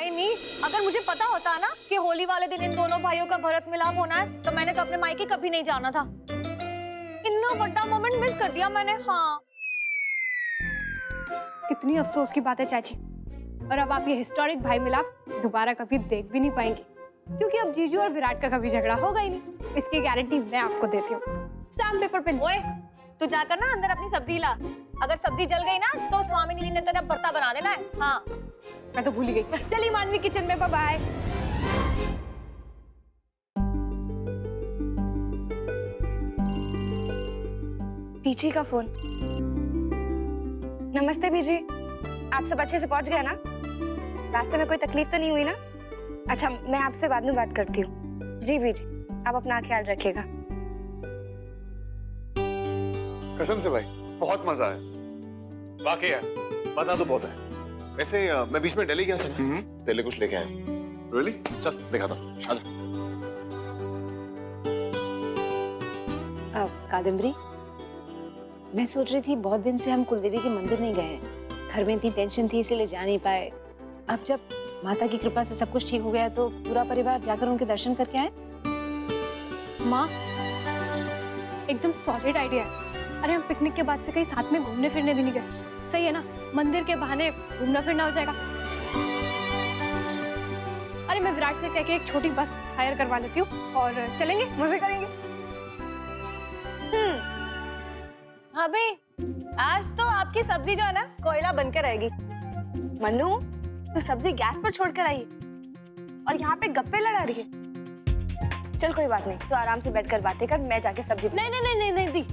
भाई नहीं, अगर मुझे पता होता ना कि होली वाले दिन इन दोनों भाइयों का भरत मिलाप होना है तो मैंने तो अपने मायके कभी नहीं जाना था। इतना बड़ा मोमेंट मिस कर दिया मैंने। हाँ, कितनी अफसोस की बात है चाची। और अब आप ये हिस्टोरिक भाई मिलाप दोबारा कभी देख भी नहीं पाएंगे, क्योंकि अब जीजू और विराट का कभी झगड़ा होगा ही नहीं। इसकी गारंटी मैं आपको देती हूँ। स्टैम्प पेपर पे। ओए, तू जाकर ना अंदर अपनी सब्जी ला। अगर सब्जी जल गई ना तो स्वामी ने तेरा भरता बना देना है। हाँ, मैं तो भूल ही गई। चलिए मानवी किचन में, बाय बाय। पीची का फोन। नमस्ते बीजी, आप सब अच्छे से पहुंच गए ना? रास्ते में कोई तकलीफ तो नहीं हुई ना? अच्छा, मैं आपसे बाद में बात करती हूँ। जी बीजी, आप अपना ख्याल रखिएगा। कसम से भाई बहुत मजा आया। वाकई है, मजा तो बहुत है। वैसे मैं बीच में दिल्ली गया था ना, तेरे लिए कुछ लेके आया। रियली? चल दिखाता हूँ, आजा। कादम्बरी, मैं सोच रही थी बहुत दिन से हम कुलदेवी के मंदिर नहीं गए हैं। घर में इतनी टेंशन थी इसीलिए जा नहीं पाए। अब जब माता की कृपा से सब कुछ ठीक हो गया तो पूरा परिवार जाकर उनके दर्शन करके आए। माँ, एकदम सॉलिड आइडिया है। अरे हम पिकनिक के बाद से कहीं साथ में घूमने फिरने भी नहीं गए। सही है ना? मंदिर के बहाने घूमना फिरना हो जाएगा। अरे मैं विराट से कह के एक छोटी बस हायर करवा लेती हूँ और चलेंगे, मजे करेंगे। भाभी, आज तो आपकी सब्जी जो है ना कोयला बनकर रहेगी। मन्नू, तो सब्जी गैस पर छोड़कर आई और यहाँ पे गप्पे लड़ा रही है। चल कोई बात नहीं, तो आराम से बैठकर बातें कर, मैं जाके सब्जी। नहीं नहीं नहीं नहीं नहीं दी,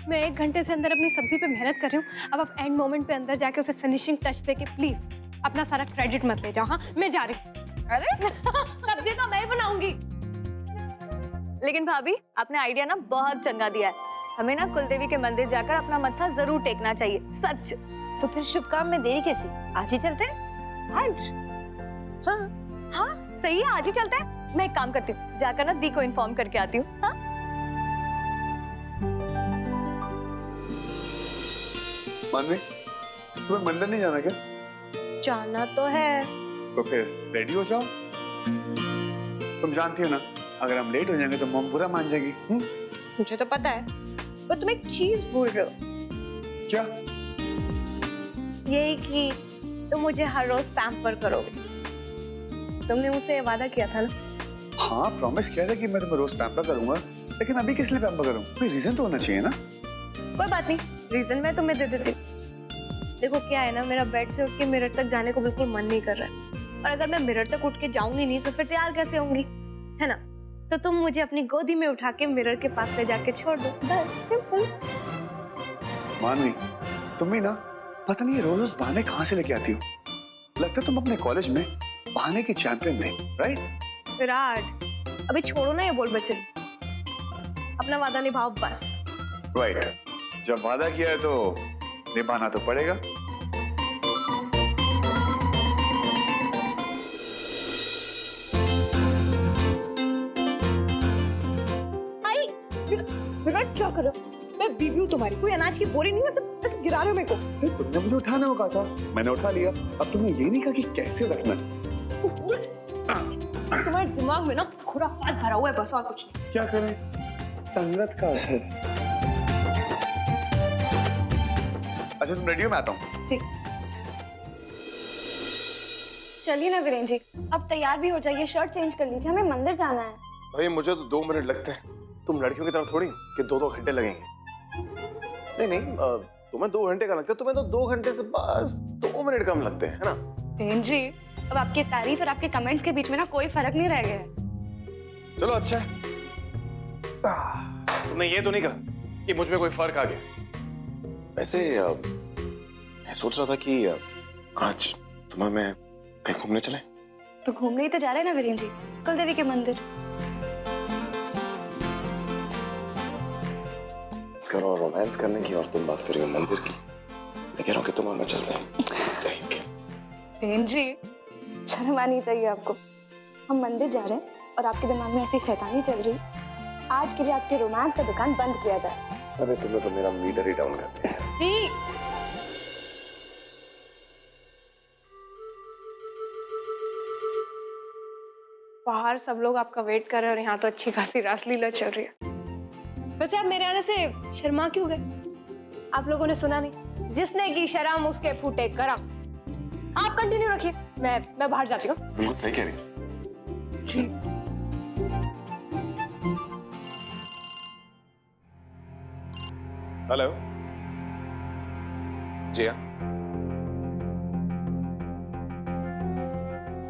मैं 1 घंटे से अंदर अपनी सब्जी पे मेहनत कर रही हूँ। अब आप एंड मोमेंट पे अंदर जाके उसे फिनिशिंग टच देके प्लीज अपना सारा क्रेडिट मत ले जाओ। हाँ, मैं जा रही हूँ। अरे सब्जी तो मैं ही बनाऊंगी। लेकिन भाभी, आपने आइडिया ना बहुत चंगा दिया है। हमें ना कुलदेवी के मंदिर जाकर अपना मत्था जरूर टेकना चाहिए, सच। तो फिर शुभ काम में देरी कैसी? आज ही चलते हैं? आज? हाँ हाँ, सही है, आज ही चलते हैं। मैं एक काम करती हूँ, जाकर ना दी को इन्फॉर्म करके आती हूँ। हाँ, मानवी, तुम्हें मंदिर नहीं जाना क्या? जाना तो है। तो फिर रेडी हो जाओ। तुम जानती हो ना, अगर हम लेट हो जाएंगे तो मम बुरा मान जाएगी। मुझे तो पता है, पर तुम एक चीज भूल रहे हो। क्या? यही कि तुम मुझे हर रोज पैम्पर करोगे। तुमने मुझसे वादा किया था ना? हाँ, प्रॉमिस किया था कि मैं तुम्हें रोज पैम्पर करूंगा, लेकिन अभी किस लिए पैम्पर करूं? कोई रीजन तो होना चाहिए ना? कोई बात नहीं, रीजन मैं तुम्हें दे देती हूँ। देखो क्या है ना, मेरा बेड से उठ के मिरर तक जाने को बिल्कुल मन नहीं कर रहा है। और अगर मैं मिरर तक उठ के जाऊंगी नहीं तो फिर तैयार कैसे होंगी, है ना? तो तुम मुझे अपनी गोदी में उठा के मिरर के पास ले जाके छोड़ दो, बस सिंपल। मानवी, तुम भी ना पता नहीं रोज रोज बहाने कहाँ से लेके आती हो। लगता है तुम अपने कॉलेज में बहाने की चैंपियन थे, राइट? विराट, अभी छोड़ो ना ये बोल बच्चे, अपना वादा निभाओ बस। राइट, जब वादा किया है तो निभाना तो पड़ेगा। विराट क्या करो? मैं बीवी हूँ तुम्हारी, कोई अनाज की बोरी नहीं है, सब ऐसे गिरा रहे हो मेरे को। तुमने मुझे उठाने को कहा था, मैंने उठा लिया। अब तुमने ये नहीं कहा कि कैसे रखना है। तुम्हारे दिमाग में ना खुराफात भरा हुआ है, बस और कुछ नहीं। क्या करें, संगत का असर। अच्छा तुम रेडी हो, मैं आता हूँ। जी चलिए ना वीरेंद्र जी, अब तैयार भी हो जाइए, शर्ट चेंज कर लीजिए, हमें मंदिर जाना है। भाई मुझे तो 2 मिनट लगते हैं, तुम लड़कियों की तरह थोड़ी कि 2-2 घंटे लगेंगे। नहीं, तुम्हें 2 घंटे का लगता है, तुम्हें तो 2 घंटे से बस 2 मिनट कम लगते हैं, है ना? वीरेंद्र जी, अब आपकी तारीफ और आपके कमेंट्स के बीच में ना कोई फर्क नहीं रह गया है। चलो अच्छा है। तुमने ये तो नहीं कहा कि मुझ में कोई फर्क आ गया। वैसे मैं सोच रहा था कि आज तुम्हें मैं कहीं घूमने चले। तो घूमने ही तो जा रहे हैं ना वीरेंद्र जी, कुलदेवी के मंदिर। करो रोमांस करने की और तुम बात करियो मंदिर की। मैं कह रहा हूँ कि तुम और मैं चलते हैं। वीरेंद्र जी, शर्म आनी चाहिए आपको। हम मंदिर जा रहे हैं और आपके दिमाग में ऐसी शैतानी चल रही है। आज के लिए आपके रोमांस का दुकान बंद किया जाए। अरे तुम्हें तो मेरा मीटर ही डाउन करते हैं। बाहर सब लोग आपका वेट कर रहे हैं और यहाँ तो अच्छी खासी रासलीला चल रही है। वैसे आप मेरे आने से शर्मा क्यों गए? आप लोगों ने सुना नहीं, जिसने की शर्म उसके फूटे करम। आप कंटिन्यू रखिए, मैं बाहर जाती हूँ। बिल्कुल सही कह रही है। हेलो जी हाँ,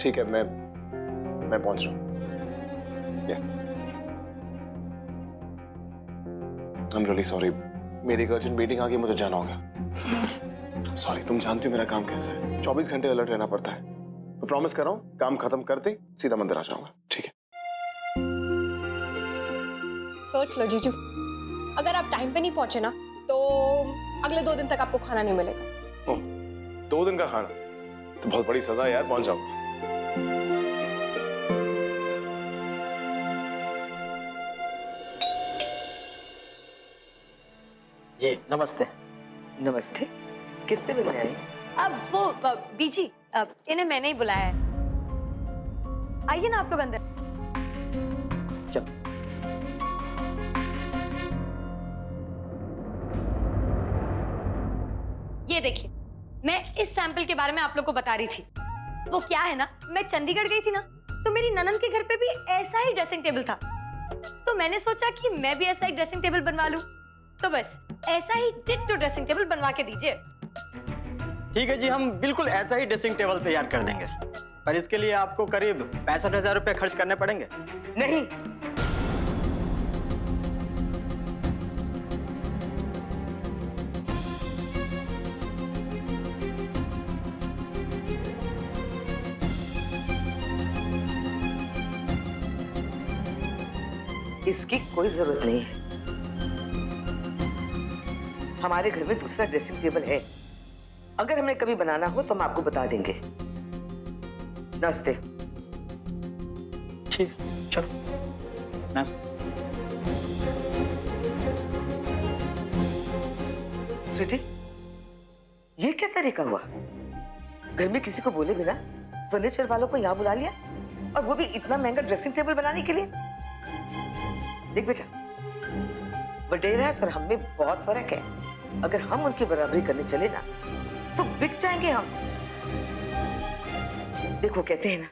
ठीक है, मैं पहुंच रहा हूँ। आई एम रियली सॉरी, मेरी एक अर्जेंट मीटिंग आ गई, मुझे जाना होगा। सॉरी, तुम जानती हो मेरा काम कैसा है, 24 घंटे अलर्ट रहना पड़ता है। मैं प्रॉमिस कर रहा हूँ, काम खत्म करते सीधा मंदिर आ जाऊंगा, ठीक है? सोच लो जीजू, अगर आप टाइम पे नहीं पहुंचे ना तो अगले 2 दिन तक आपको खाना नहीं मिलेगा। ओह, 2 दिन का खाना तो बहुत बड़ी सजा है यार, पहुंच जाऊंगा। जी नमस्ते। नमस्ते, किससे मिलने आए? अब वो बीजी, इन्हें मैंने ही बुलाया है। आइए ना आप लोग अंदर। चलो। ये देखिए, मैं इस सैंपल के बारे में आप लोग को बता रही थी। वो क्या है ना, मैं चंडीगढ़ गई थी ना, तो मेरी ननद के घर पे भी ऐसा ही ड्रेसिंग टेबल था, तो मैंने सोचा कि मैं भी ऐसा एक ड्रेसिंग टेबल बनवा लूं। तो बस ऐसा ही डिट्टो ड्रेसिंग टेबल बनवा के दीजिए। ठीक है जी, हम बिल्कुल ऐसा ही ड्रेसिंग टेबल तैयार कर देंगे, पर इसके लिए आपको करीब 65,000 रुपए खर्च करने पड़ेंगे। नहीं, इसकी कोई जरूरत नहीं है। हमारे घर में दूसरा ड्रेसिंग टेबल है, अगर हमें कभी बनाना हो तो हम आपको बता देंगे। नमस्ते। ठीक, चलो मैम। स्वीटी, ये क्या तरीका हुआ? घर में किसी को बोले बिना फर्नीचर वालों को यहाँ बुला लिया, और वो भी इतना महंगा ड्रेसिंग टेबल बनाने के लिए। देख बेटा, वडेरास और हम में बहुत फर्क है। अगर हम उनकी बराबरी करने चले ना तो बिक जाएंगे हम। देखो, कहते हैं ना,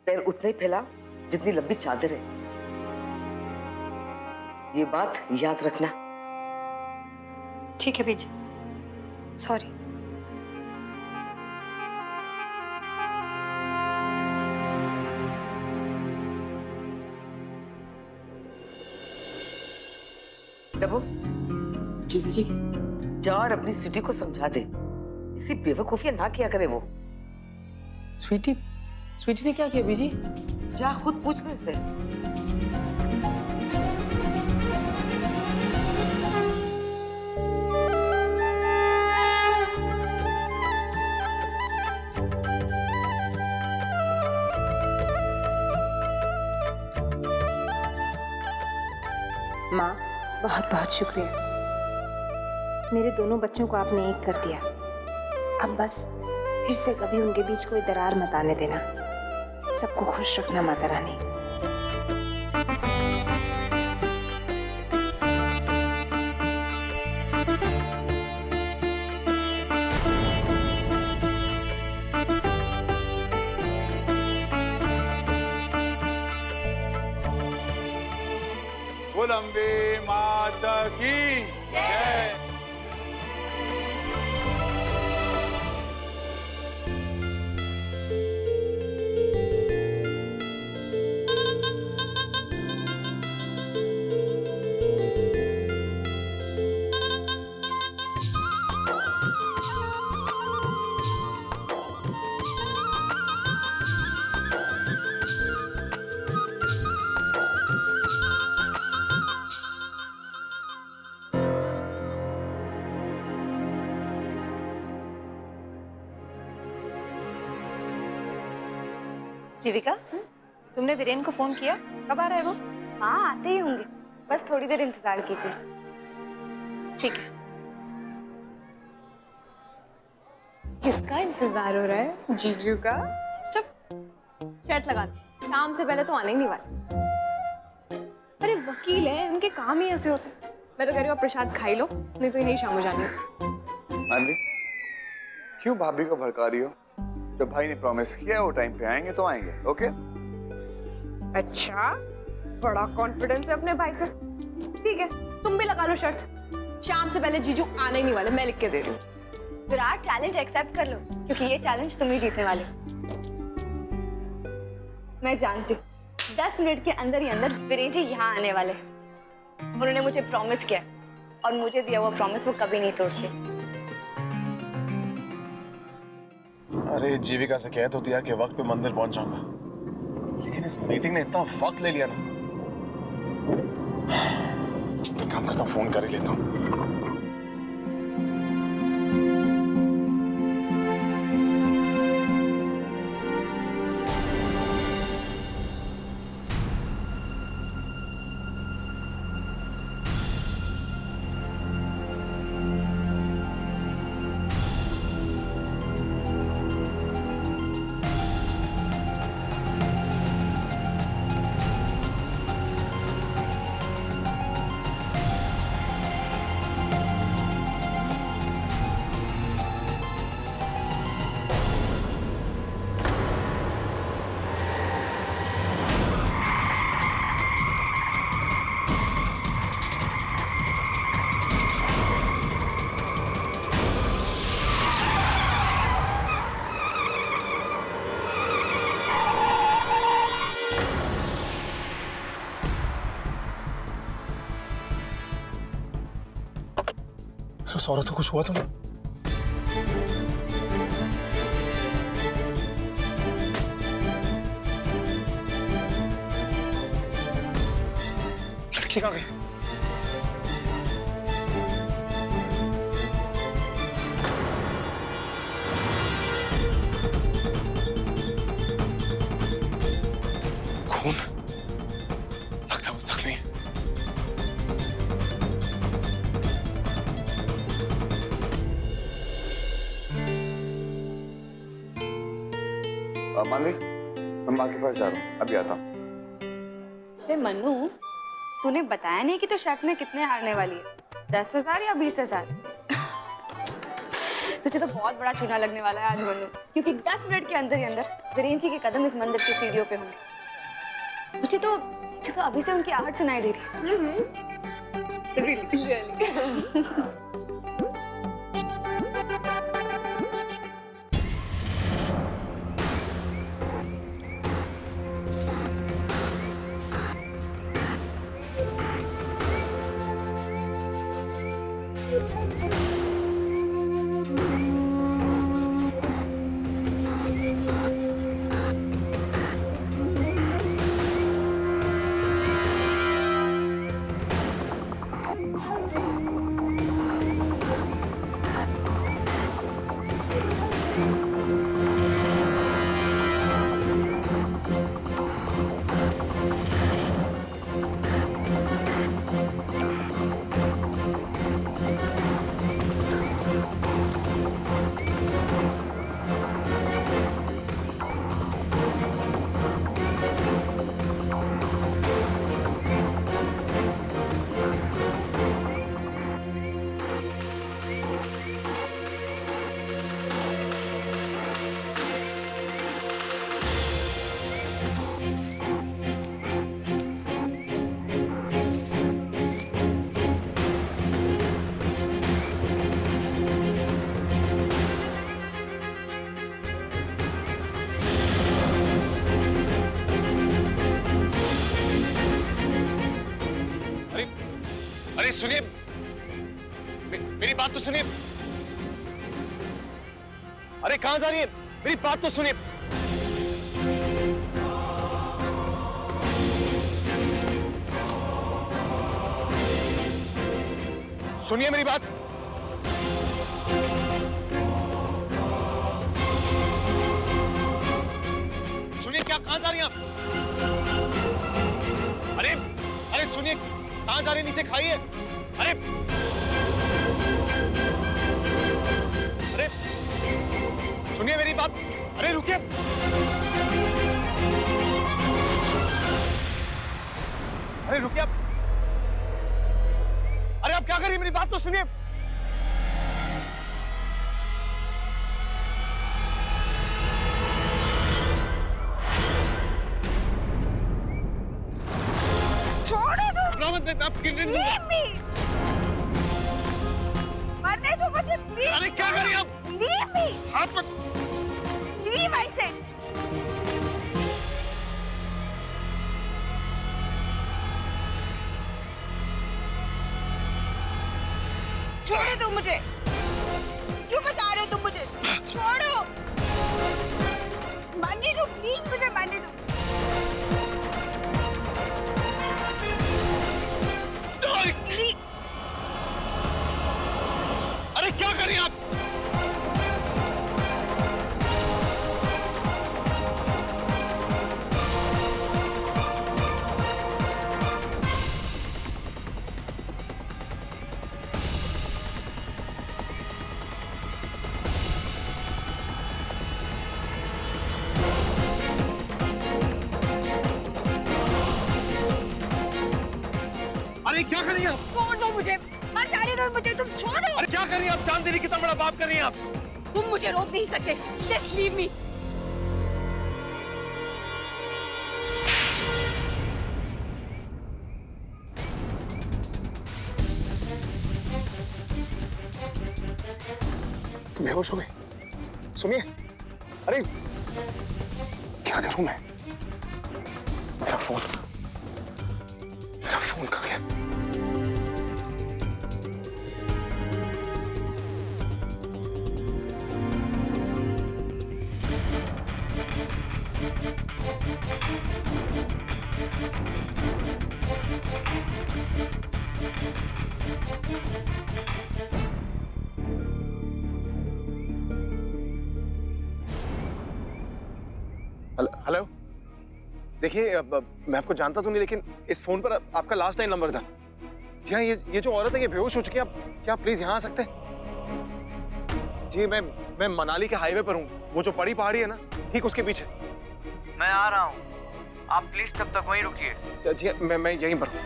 पैर उतना ही फैलाओ जितनी लंबी चादर है। ये बात याद रखना। ठीक है बीजी, सॉरी। डबो, जी जी। जा और अपनी स्वीटी को समझा दे, इसी बेवकूफियां ना किया करे वो। स्वीटी, स्वीटी ने क्या किया बीजी? जा खुद पूछ ले उससे। माँ, बहुत बहुत शुक्रिया। मेरे दोनों बच्चों को आपने एक कर दिया। अब बस फिर से कभी उनके बीच कोई दरार मत आने देना। सबको खुश रखना माता रानी। अम्बे माता की जय। जीविका, तुमने वीरेन को फोन किया? कब आ रहा है वो? हाँ, आते ही होंगे, बस थोड़ी देर इंतजार कीजिए। ठीक है। किसका इंतजार हो रहा है? जीजू का। चुप, शर्ट लगा लो। शाम से पहले तो आने ही नहीं वाले। अरे वकील है, उनके काम ही ऐसे होते हैं। मैं तो कह रही हूँ आप प्रसाद खा ही लो, नहीं तो इन्हें शाम हो जानी है। मानवी, क्यों भाभी को भड़का रही हो? तो भाई ने प्रॉमिस किया है वो टाइम पे आएंगे तो आएंगे, ओके? अच्छा, बड़ा कॉन्फिडेंस है अपने भाई पे। ठीक है, तुम भी लगा लो शर्त, शाम से पहले जीजू आने ही नहीं वाले, मैं लिख के दे रही हूँ। विराट, चैलेंज एक्सेप्ट कर लो, क्योंकि ये चैलेंज तुम ही जीतने वाले। मैं जानती, 10 मिनट के अंदर ही अंदर वीरेन जी यहाँ आने वाले। उन्होंने मुझे प्रॉमिस किया और मुझे दिया हुआ प्रॉमिस वो कभी नहीं तोड़ते। अरे जीविका से कह तो दिया कि वक्त पे मंदिर पहुंच जाऊंगा, लेकिन इस मीटिंग ने इतना वक्त ले लिया ना। एक काम करता हूँ, फोन कर ही लेता हूँ। उस औरत को कुछ हुआ तो नहीं? लड़की कहाँ गई? खून लगता है वो जख्मी है। मानवी, मैं माँ के पास जा रहा हूँ, अभी आता हूँ। से मनु, तूने बताया नहीं कि तू शर्ट में कितने हारने वाली है, 10,000 या 20,000? तुझे तो बहुत बड़ा चूना लगने वाला है आज मनु, क्योंकि 10 मिनट के अंदर ही अंदर वीरेन जी के कदम इस मंदिर की सीढ़ियों पे होंगे। मुझे तो अभी से उनकी आहट सुनाई दे रही है। Really? अरे सुनिए, मेरी बात तो सुनिए। अरे कहां जा रही है? मेरी बात तो सुनिए। सुनिए मेरी बात। सुनिए, क्या कहां जा रही हैं आप? अरे अरे सुनिए, कहां जा रही हैं? नीचे खाइए। अरे अरे सुनिए मेरी बात। अरे रुकिए। सुनिए। छोड़ो तुम। आप Leave me. मरने दो मुझे please। अरे क्या करिए आप? Leave me. आप Leave I said। छोड़ो तुम मुझे। क्यों बचा रहे हो तुम मुझे? छोड़ो। मरने दो प्लीज, मुझे मरने दो। अरे क्या करिए आप? अरे क्या करिए आप? छोड़ दो मुझे। मर जाने दो मुझे, तुम छोड़ो। अरे क्या करिए आप? जान देने कितना बड़ा पाप कर रही हैं आप। तुम मुझे रोक नहीं सकते। Just leave me। तुम बेहोश हो गए? सुनिए, अरे क्या करूं मैं? मेरा फोन कहाँ गया? हेलो, देखिए मैं आपको जानता तो नहीं, लेकिन इस फोन पर आपका लास्ट टाइम नंबर था। जी हाँ, ये जो औरत है ये बेहोश हो चुकी है। आप क्या प्लीज यहाँ आ सकते हैं? जी मैं मनाली के हाईवे पर हूँ, वो जो बड़ी पहाड़ी है ना, ठीक उसके पीछे। मैं आ रहा हूँ, आप प्लीज तब तक वहीं रुकिए। जी हाँ, मैं यहीं पर हूँ।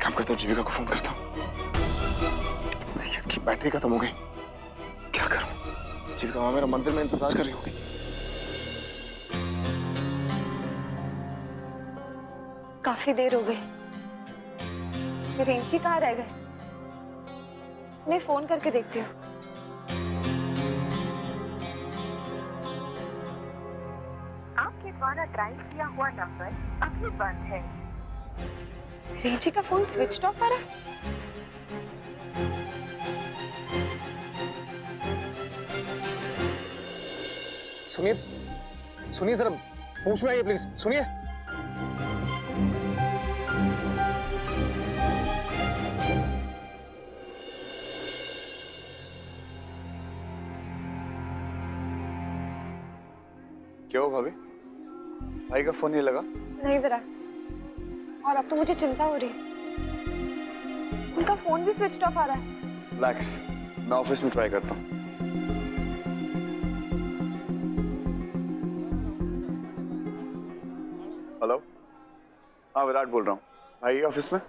काम करता हूँ, जीविका को फोन करता हूँ। इसकी बैटरी खत्म हो गई, क्या करूं? जीविका वहां मेरा मंदिर में इंतजार कर रही होगी। काफी देर हो गई। रिंची कहाँ रह गए? मैं फोन करके देखती हूँ। आपके द्वारा डायल किया हुआ नंबर अभी बंद है। रिंची का फोन स्विच ऑफ आ रहा है। सुनिए जरा, होश में आइए प्लीज। सुनिए, क्या हो भाभी? भाई का फोन नहीं लगा? नहीं विराट, और अब तो मुझे चिंता हो रही है। उनका फोन भी स्विच ऑफ आ रहा है। रिलैक्स, मैं ऑफिस में ट्राई करता हूँ। हेलो, हाँ विराट बोल रहा हूँ। भाई ऑफिस में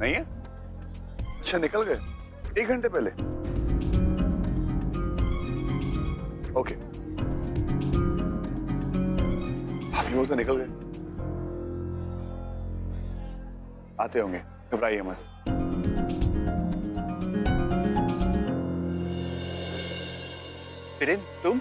नहीं है? अच्छा, निकल गए 1 घंटे पहले। ओके, भाभी वो तो निकल गए, आते होंगे, घबराइए मत। फिर तुम